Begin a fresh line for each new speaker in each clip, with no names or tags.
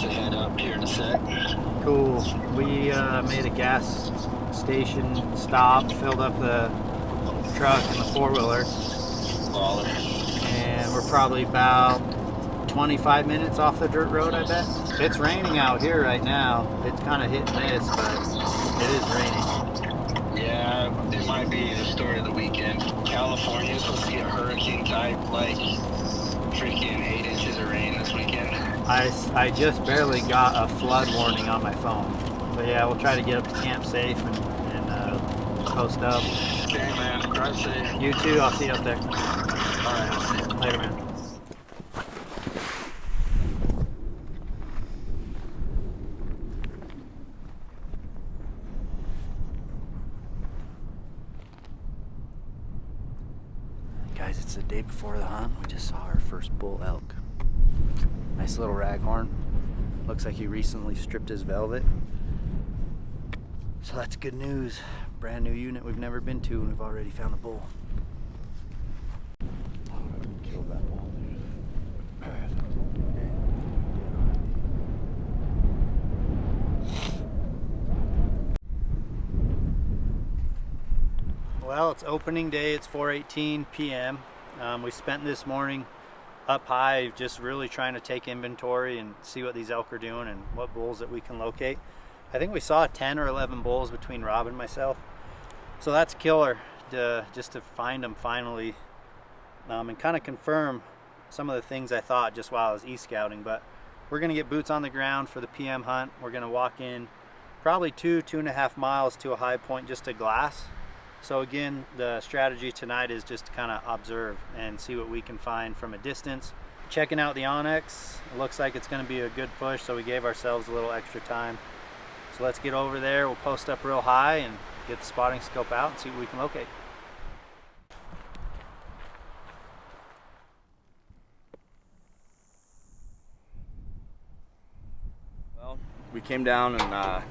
to head up here in a sec.
Cool. We made a gas station stop, filled up the truck and the four-wheeler, and we're probably about 25 minutes off the dirt road, I bet. It's raining out here right now. It's kind of hit and miss, but it is raining.
Yeah, it might be the story of the weekend. California is supposed to get hurricane type, like freaking 8 inches of rain this weekend.
I just barely got a flood warning on my phone. But yeah, we'll try to get up to camp safe and post up.
Okay, man. Drive safe.
You too. I'll see you up there.
All right.
Later, man. Guys, it's the day before the hunt. We just saw our first bull elk. Nice little raghorn. Looks like he recently stripped his velvet. So that's good news. Brand new unit we've never been to, and we've already found a bull. Killed that bull. Well, it's opening day. It's 4:18 p.m. We spent this morning up high just really trying to take inventory and see what these elk are doing and what bulls that we can locate. I think we saw 10 or 11 bulls between Rob and myself. So that's killer just to find them finally and kind of confirm some of the things I thought just while I was e-scouting. But we're going to get boots on the ground for the PM hunt. We're going to walk in probably 2.5 miles to a high point just to glass. So again, the strategy tonight is just to kind of observe and see what we can find from a distance. Checking out the OnX, it looks like it's going to be a good push, so we gave ourselves a little extra time. So let's get over there, we'll post up real high and get the spotting scope out and see what we can locate.
Well, we came down and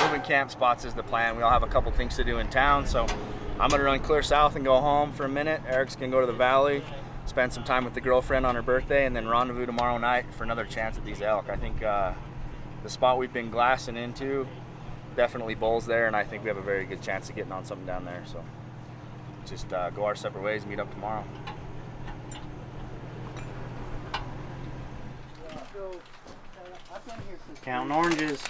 moving camp spots is the plan. We all have a couple things to do in town, so I'm gonna run clear south and go home for a minute. Eric's gonna go to the valley, spend some time with the girlfriend on her birthday, and then rendezvous tomorrow night for another chance at these elk. I think the spot we've been glassing into, definitely bulls there, and I think we have a very good chance of getting on something down there. So just go our separate ways, meet up tomorrow.
Counting oranges.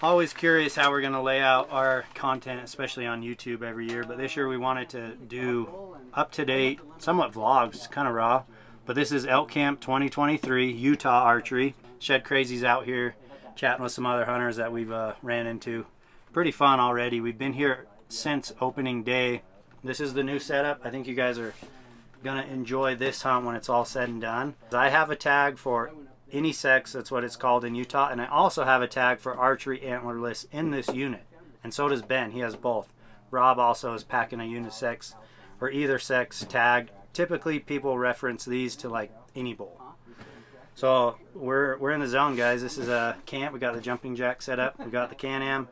Always curious how we're going to lay out our content, especially on YouTube every year, but this year we wanted to do up-to-date, somewhat vlogs, kind of raw, but this is Elk Camp 2023 Utah Archery. Shed Crazy's out here chatting with some other hunters that we've ran into. Pretty fun already. We've been here since opening day. This is the new setup. I think you guys are going to enjoy this hunt when it's all said and done. I have a tag for any sex, that's what it's called in Utah, and I also have a tag for archery antlerless in this unit, and so does Ben. He has both. Rob also is packing a unisex or either sex tag. Typically people reference these to like any bull. So we're in the zone, guys. This is a camp. We got the jumping jack set up, we got the Can-Am,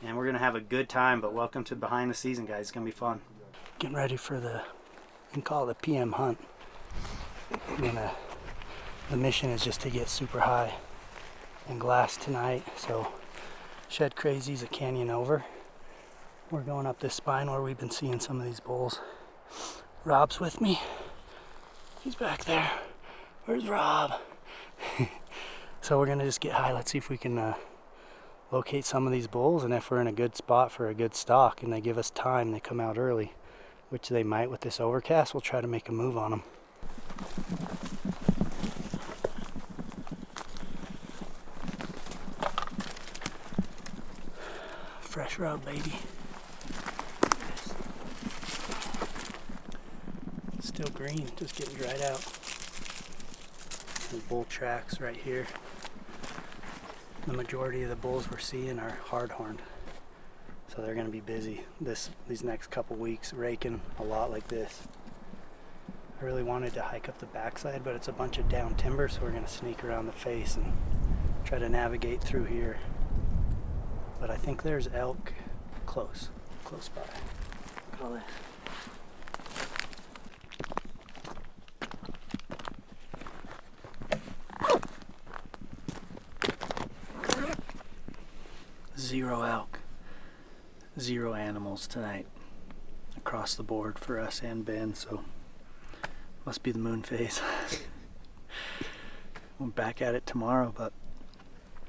and we're gonna have a good time. But welcome to behind the season, guys. It's gonna be fun. Getting ready for the, you can call it a PM hunt. The mission is just to get super high and glass tonight. So Shed Crazy's a canyon over. We're going up this spine where we've been seeing some of these bulls. Rob's with me. He's back there. Where's Rob? So we're gonna just get high. Let's see if we can locate some of these bulls, and if we're in a good spot for a good stalk and they give us time, they come out early, which they might with this overcast, we'll try to make a move on them. Fresh rub, baby. Still green, just getting dried out. There's bull tracks right here. The majority of the bulls we're seeing are hard-horned, so they're going to be busy these next couple weeks raking a lot like this. I really wanted to hike up the backside, but it's a bunch of down timber, so we're going to sneak around the face and try to navigate through here. But I think there's elk close by. Look at all this. Zero elk, zero animals tonight across the board for us and Ben, so must be the moon phase. We're back at it tomorrow, but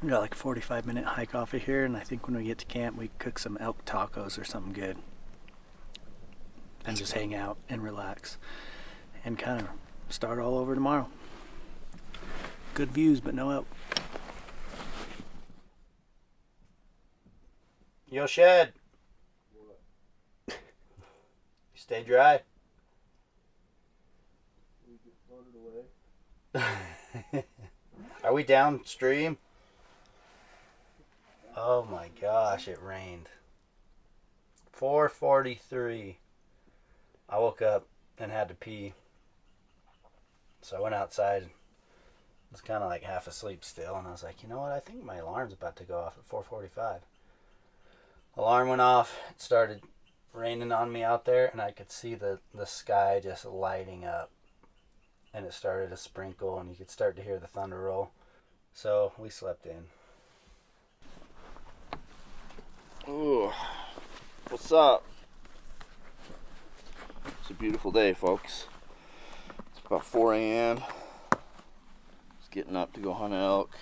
we got like a 45-minute hike off of here, and I think when we get to camp we cook some elk tacos or something good and just hang out and relax and kind of start all over tomorrow. Good views, but no elk. Yo, Shed. What? You stay dry. We get floated away. Are we downstream? Oh my gosh, it rained. 4:43. I woke up and had to pee. So I went outside. Was kind of like half asleep still, and I was like, you know what? I think my alarm's about to go off at 4:45. Alarm went off. It started raining on me out there, and I could see the sky just lighting up, and it started to sprinkle, and you could start to hear the thunder roll. So we slept in.
Ooh, what's up? It's a beautiful day, folks. It's about 4 a.m. Just getting up to go hunt elk.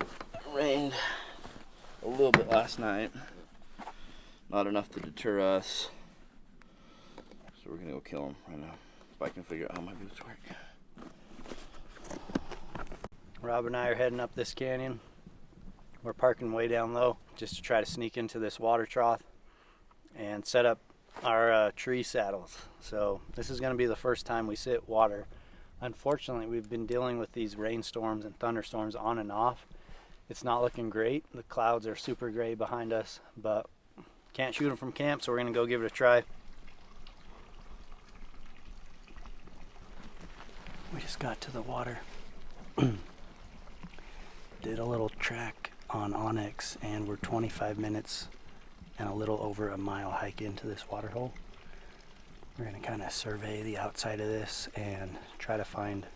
It rained a little bit last night. Not enough to deter us. So we're gonna go kill them right now. If I can figure out how my boots work.
Rob and I are heading up this canyon. We're parking way down low just to try to sneak into this water trough and set up our tree saddles. So this is going to be the first time we sit water. Unfortunately, we've been dealing with these rainstorms and thunderstorms on and off. It's not looking great. The clouds are super gray behind us, but can't shoot them from camp, so we're going to go give it a try. We just got to the water. Did a little track on OnX, and we're 25 minutes and a little over a mile hike into this water hole. We're going to kind of survey the outside of this and try to find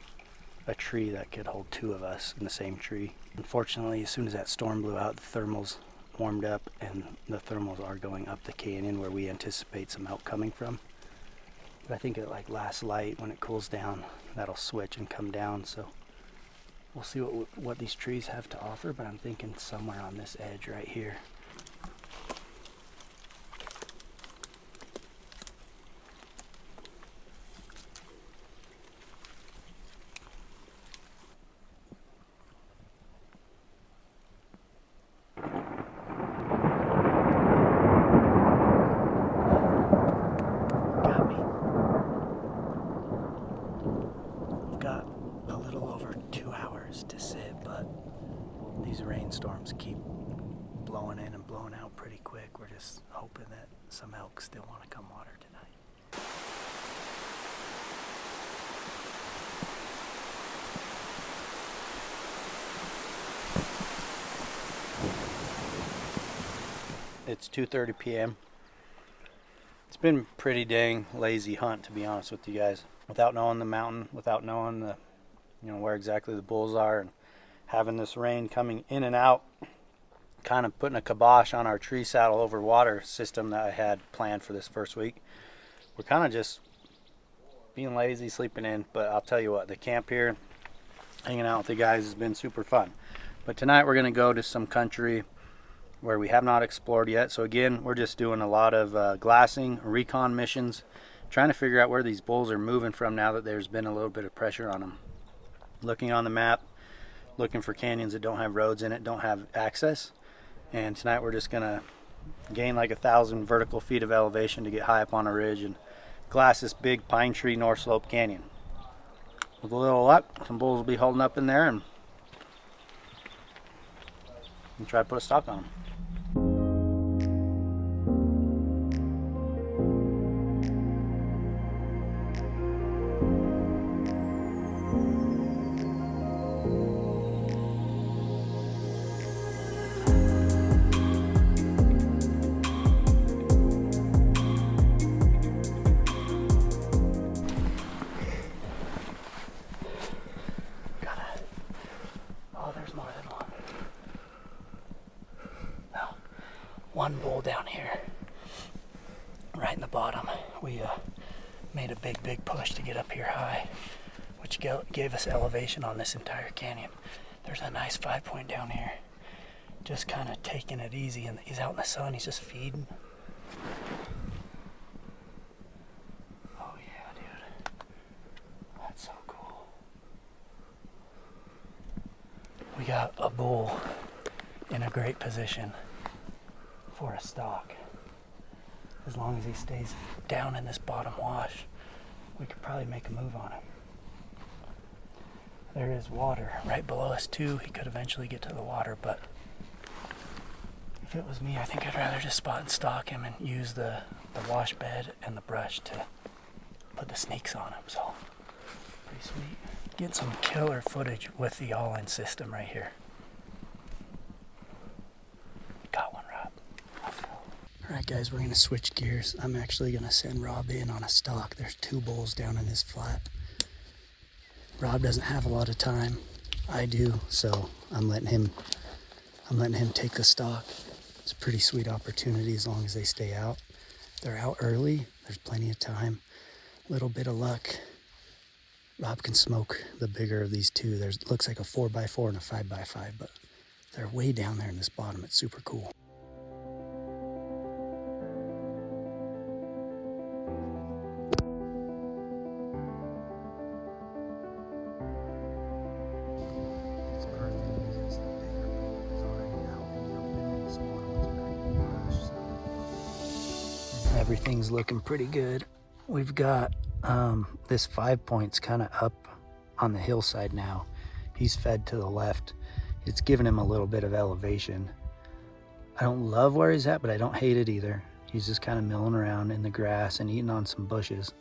a tree that could hold two of us in the same tree. Unfortunately, as soon as that storm blew out, the thermals warmed up, and the thermals are going up the canyon where we anticipate some elk coming from. But I think at like last light, when it cools down, that'll switch and come down. So we'll see what these trees have to offer, but I'm thinking somewhere on this edge right here. Got me. We've got a little over 2 hours to sit, but these rainstorms keep blowing in and blowing out pretty quick. We're just hoping that some elk still want to come water tonight. It's 2:30 p.m. It's been a pretty dang lazy hunt, to be honest with you guys. Without knowing the mountain, without knowing the, where exactly the bulls are, and having this rain coming in and out, kind of putting a kibosh on our tree saddle over water system that I had planned for this first week. We're kind of just being lazy, sleeping in, but I'll tell you what, the camp here, hanging out with the guys has been super fun. But tonight we're going to go to some country where we have not explored yet. So again, we're just doing a lot of glassing, recon missions, trying to figure out where these bulls are moving from now that there's been a little bit of pressure on them. Looking on the map, looking for canyons that don't have roads in it, don't have access. And tonight we're just gonna gain like 1,000 vertical feet of elevation to get high up on a ridge and glass this big pine tree North Slope canyon. With a little luck, some bulls will be holding up in there, and try to put a stock on them. one bull down here, right in the bottom. We made a big push to get up here high, which gave us elevation on this entire canyon. There's a nice 5-point down here, just kind of taking it easy, and he's out in the sun, he's just feeding. Oh yeah, dude, that's so cool. We got a bull in a great position for a stalk. As long as he stays down in this bottom wash, we could probably make a move on him. There is water right below us too. He could eventually get to the water, but if it was me, I think I'd rather just spot and stalk him and use the wash bed and the brush to put the sneaks on him. So pretty sweet. Get some killer footage with the Ollin system right here. Got one, Rob. Let's go. Alright guys, we're gonna switch gears. I'm actually gonna send Rob in on a stalk. There's 2 bulls down in this flat. Rob doesn't have a lot of time. I do, so I'm letting him take the stalk. It's a pretty sweet opportunity as long as they stay out. They're out early, there's plenty of time. Little bit of luck. Rob can smoke the bigger of these 2. There's looks like a 4x4 and a 5x5, but they're way down there in this bottom. It's super cool. Everything's looking pretty good. We've got this 5 points kind of up on the hillside now. He's fed to the left. It's giving him a little bit of elevation. I don't love where he's at, but I don't hate it either. He's just kind of milling around in the grass and eating on some bushes.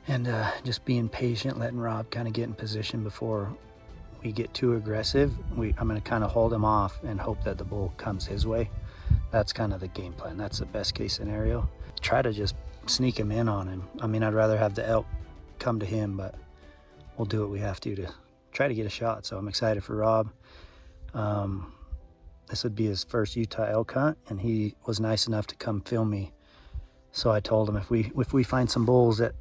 And just being patient, letting Rob kind of get in position before we get too aggressive. I'm going to kind of hold him off and hope that the bull comes his way. That's kind of the game plan. That's the best case scenario. Try to just sneak him in on him. I mean, I'd rather have the elk come to him, but we'll do what we have to try to get a shot. So I'm excited for Rob. This would be his first Utah elk hunt, and he was nice enough to come film me. So I told him if we find some bulls that,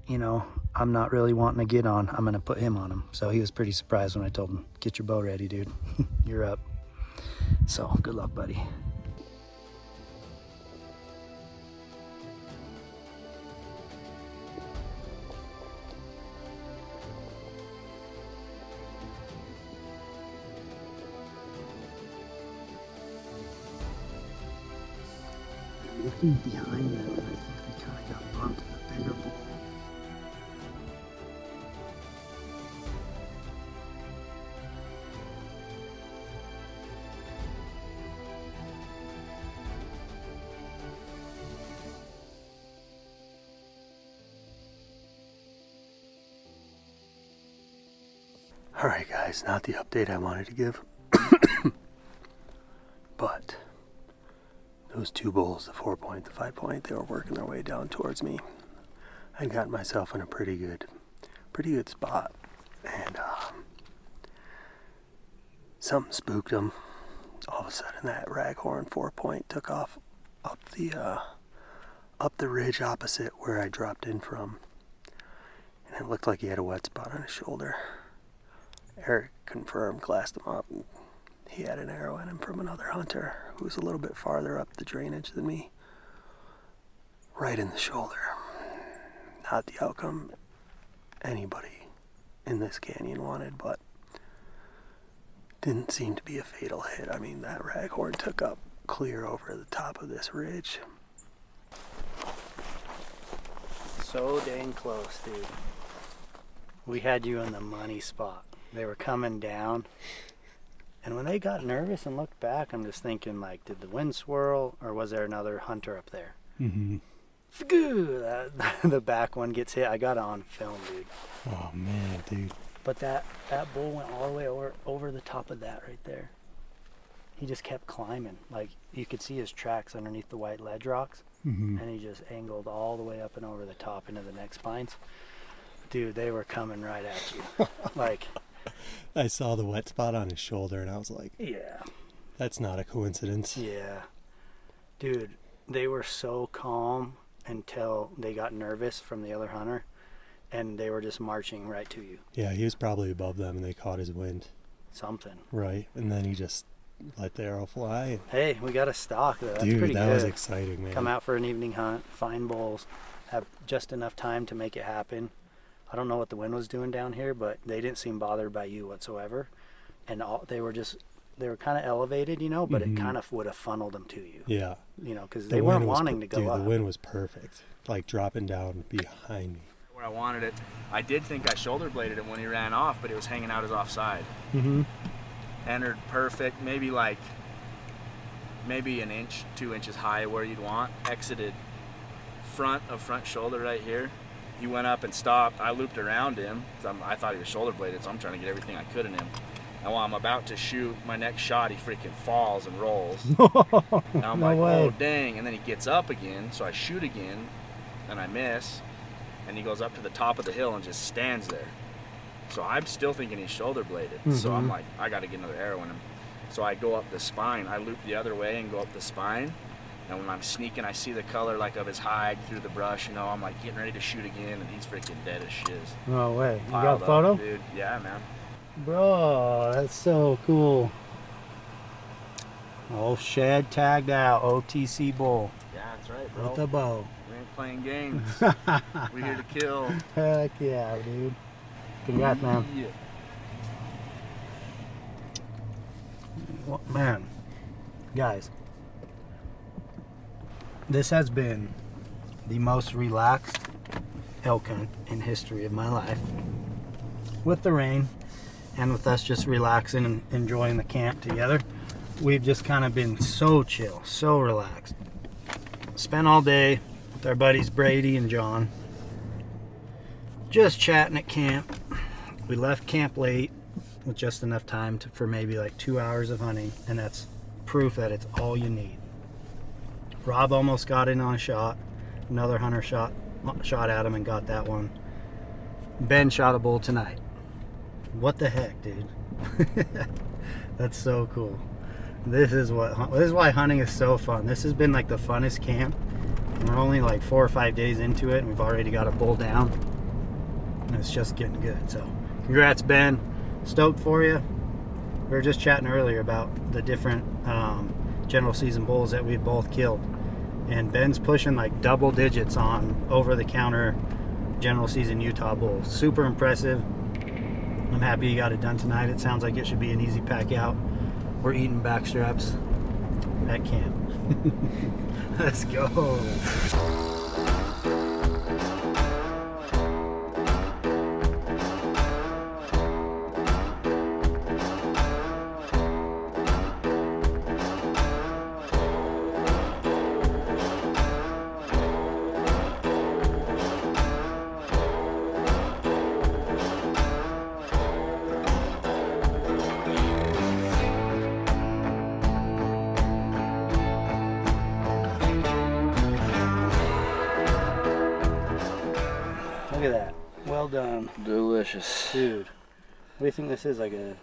you know, I'm not really wanting to get on, I'm gonna put him on him. So he was pretty surprised when I told him, get your bow ready, dude. You're up. So good luck, buddy. Looking behind them, and I think they kind of got bumped in the bigger bull. Alright guys, not the update I wanted to give, but those 2 bulls, the 4-point, the 5-point, they were working their way down towards me. I got myself in a pretty good spot, and something spooked them. All of a sudden, that raghorn 4-point took off up the ridge opposite where I dropped in from, and it looked like he had a wet spot on his shoulder. Eric confirmed, glassed him up. He had an arrow in him from another hunter who was a little bit farther up the drainage than me. Right in the shoulder. Not the outcome anybody in this canyon wanted, but didn't seem to be a fatal hit. I mean, that raghorn took up clear over the top of this ridge. So dang close, dude. We had you in the money spot. They were coming down. And when they got nervous and looked back, I'm just thinking, like, did the wind swirl or was there another hunter up there? Mm-hmm. The back one gets hit. I got it on film, dude.
Oh, man, dude.
But that bull went all the way over the top of that right there. He just kept climbing. Like, you could see his tracks underneath the white ledge rocks. Mm-hmm. And he just angled all the way up and over the top into the next pines. Dude, they were coming right at you. Like...
I saw the wet spot on his shoulder and I was like,
yeah,
that's not a coincidence.
Yeah. Dude, they were so calm until they got nervous from the other hunter, and they were just marching right to you.
Yeah, he was probably above them, and they caught his wind.
Something.
Right, and then he just let the arrow fly.
Hey, we got a stock, though. That's
Dude,
pretty
that
good.
was exciting, man.
Come out for an evening hunt, find bulls, have just enough time to make it happen. I don't know what the wind was doing down here, but they didn't seem bothered by you whatsoever. And they were kind of elevated, you know, but it kind of would have funneled them to you.
Yeah.
You know, because they weren't wanting to go up.
The wind was perfect. Like dropping down behind me.
Where I wanted it. I did think I shoulder bladed it when he ran off, but it was hanging out as offside.
Mm-hmm.
Entered perfect, maybe an inch, 2 inches high where you'd want. Exited front shoulder right here. He went up and stopped. I looped around him. I thought he was shoulder bladed, so I'm trying to get everything I could in him. And while I'm about to shoot my next shot, he freaking falls and rolls. And I'm like, oh dang. And then he gets up again, so I shoot again, and I miss. And he goes up to the top of the hill and just stands there. So I'm still thinking he's shoulder bladed. So I'm like, I got to get another arrow in him. So I go up the spine. I loop the other way and go up the spine. And when I'm sneaking, I see the color like of his hide through the brush. You know, I'm like getting ready to shoot again, and he's freaking dead as shiz.
No way. You got
Piled
a
up,
photo?
dude. Yeah, man.
Bro, that's so cool. Oh, shed tagged out, OTC bull
Yeah, that's right, bro.
with a bow.
We ain't playing games. We're here to kill.
Heck yeah, dude. Congrats, man.
Yeah.
Well, man, guys, this has been the most relaxed elk hunt in history of my life. With the rain and with us just relaxing and enjoying the camp together, we've just kind of been so chill, so relaxed. Spent all day with our buddies Brady and John, just chatting at camp. We left camp late with just enough time for maybe like 2 hours of hunting, and that's proof that it's all you need. Rob almost got in on a shot. Another hunter shot at him and got that one. Ben shot a bull tonight. What the heck, dude? That's so cool. This is why hunting is so fun. This has been like the funnest camp. And we're only like 4 or 5 days into it, and we've already got a bull down. And it's just getting good. So, congrats, Ben. Stoked for you. We were just chatting earlier about the different general season bulls that we've both killed, and Ben's pushing like double digits on over-the-counter general season Utah bulls. Super impressive. I'm happy you got it done tonight. It sounds like it should be an easy pack out. We're eating backstraps at camp. Let's go. Look at that. Well done.
Delicious.
Dude, what do you think this is? Like a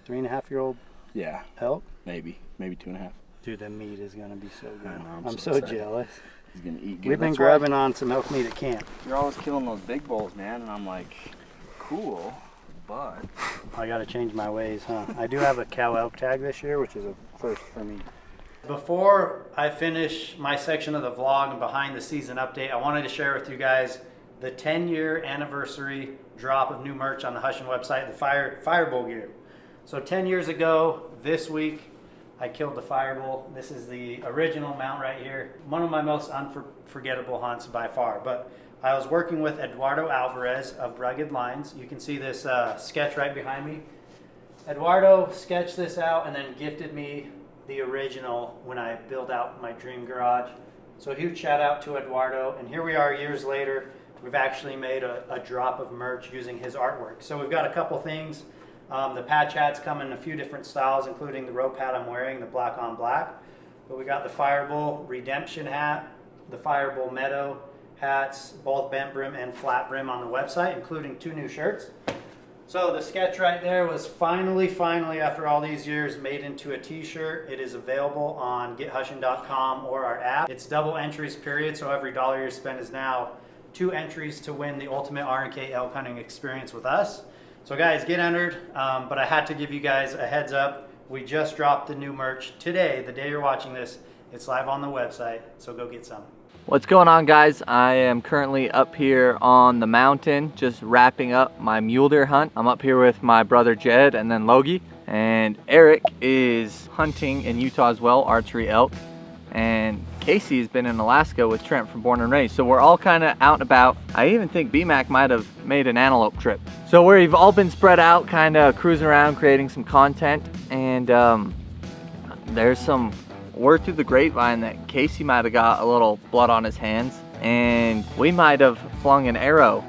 3.5-year-old
Yeah,
elk?
maybe 2.5.
Dude, the meat is going to be so good.
I know,
I'm so
excited.
jealous.
He's gonna eat good.
We've been
That's why
grubbing on some elk meat at camp.
You're always killing those big bulls, man, and I'm like, cool, but
I got to change my ways, huh? I do have a cow elk tag this year, which is a first for me. Before I finish my section of the vlog and behind the season update, I wanted to share with you guys the 10-year anniversary drop of new merch on the Hushin website, the Firebull gear. So 10 years ago, this week, I killed the Firebull. This is the original mount right here. One of my most unforgettable hunts by far. But I was working with Eduardo Alvarez of Rugged Lines. You can see this sketch right behind me. Eduardo sketched this out and then gifted me the original when I built out my dream garage. So huge shout out to Eduardo. And here we are years later. We've actually made a drop of merch using his artwork. So we've got a couple things. The patch hats come in a few different styles, including the rope hat I'm wearing, the black on black. But we got the Firebull Redemption hat, the Firebull Meadow hats, both bent brim and flat brim on the website, including 2 new shirts. So the sketch right there was finally, after all these years, made into a t-shirt. It is available on gethushin.com or our app. It's double entries period, so every $1 you spend is now 2 entries to win the ultimate R&K elk hunting experience with us. So guys, get entered, but I had to give you guys a heads up. We just dropped the new merch today, the day you're watching this. It's live on the website, so go get some.
What's going on, guys? I am currently up here on the mountain just wrapping up my mule deer hunt. I'm up here with my brother Jed and then Logie, and Eric is hunting in Utah as well, archery elk, and Casey has been in Alaska with Trent from Born and Raised. So we're all kind of out and about. I even think BMAC might have made an antelope trip. So we've all been spread out, kind of cruising around, creating some content, and there's some word through the grapevine that Casey might have got a little blood on his hands, and we might have flung an arrow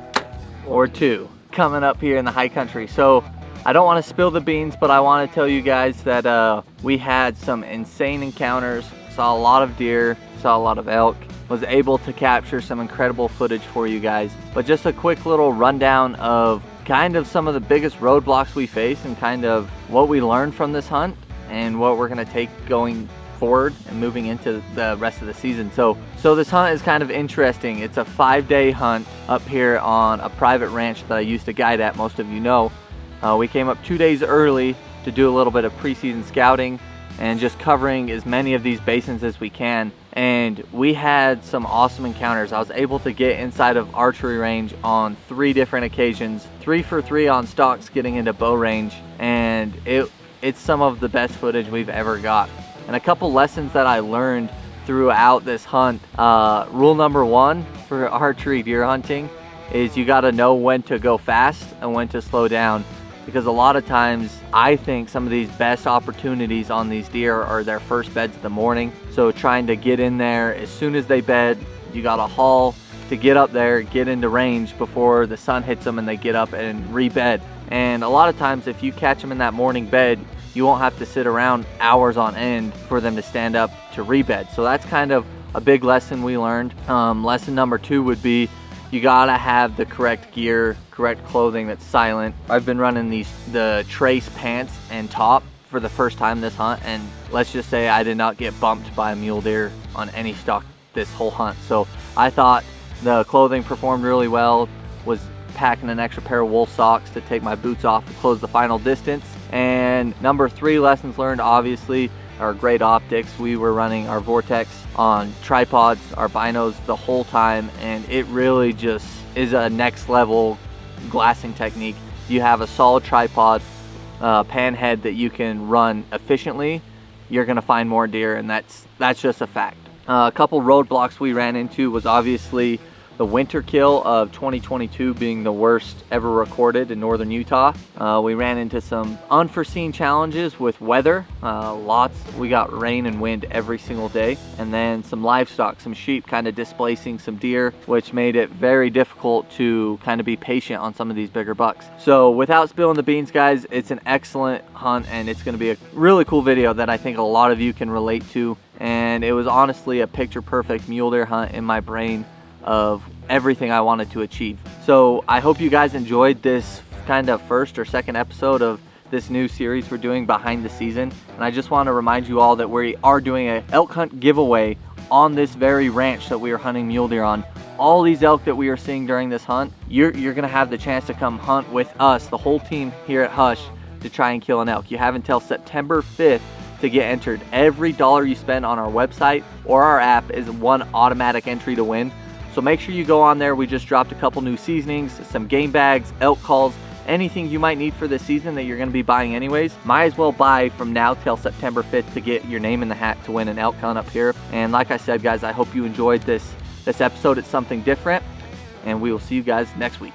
or 2 coming up here in the high country. So I don't want to spill the beans, but I want to tell you guys that we had some insane encounters, saw a lot of deer, saw a lot of elk, was able to capture some incredible footage for you guys. But just a quick little rundown of kind of some of the biggest roadblocks we faced and kind of what we learned from this hunt and what we're going to take going forward and moving into the rest of the season. So this hunt is kind of interesting. It's a 5-day hunt up here on a private ranch that I used to guide at, most of you know. We came up 2 days early to do a little bit of preseason scouting and just covering as many of these basins as we can. And we had some awesome encounters. I was able to get inside of archery range on 3 different occasions, 3 for 3 on stocks getting into bow range, and it's some of the best footage we've ever got. And a couple lessons that I learned throughout this hunt. Rule number 1 for archery deer hunting is you gotta know when to go fast and when to slow down, because a lot of times I think some of these best opportunities on these deer are their first beds of the morning. So trying to get in there as soon as they bed, you gotta haul to get up there, get into range before the sun hits them and they get up and rebed. And a lot of times if you catch them in that morning bed, you won't have to sit around hours on end for them to stand up to rebed. So that's kind of a big lesson we learned. Lesson number 2 would be you gotta have the correct gear, correct clothing that's silent. I've been running the Trace pants and top for the first time this hunt, and let's just say I did not get bumped by a mule deer on any stock this whole hunt. So I thought the clothing performed really well, was packing an extra pair of wool socks to take my boots off to close the final distance. And number 3 lessons learned, obviously, are great optics. We were running our Vortex on tripods, our binos the whole time, and it really just is a next level glassing technique. You have a solid tripod pan head that you can run efficiently, you're gonna find more deer, and that's just a fact. A couple roadblocks we ran into was obviously the winter kill of 2022 being the worst ever recorded in northern Utah. We ran into some unforeseen challenges with weather. We got rain and wind every single day, and then some livestock, some sheep kind of displacing some deer, which made it very difficult to kind of be patient on some of these bigger bucks. So without spilling the beans, guys, it's an excellent hunt, and it's going to be a really cool video that I think a lot of you can relate to. And it was honestly a picture perfect mule deer hunt in my brain of everything I wanted to achieve. So I hope you guys enjoyed this kind of first or second episode of this new series we're doing behind the season. And I just want to remind you all that we are doing an elk hunt giveaway on this very ranch that we are hunting mule deer on. All these elk that we are seeing during this hunt, you're gonna have the chance to come hunt with us, the whole team here at Hush, to try and kill an elk. You have until September 5th to get entered. Every $1 you spend on our website or our app is 1 automatic entry to win. So make sure you go on there. We just dropped a couple new seasonings, some game bags, elk calls, anything you might need for this season that you're gonna be buying anyways. Might as well buy from now till September 5th to get your name in the hat to win an elk hunt up here. And like I said, guys, I hope you enjoyed this episode. It's something different, and we will see you guys next week.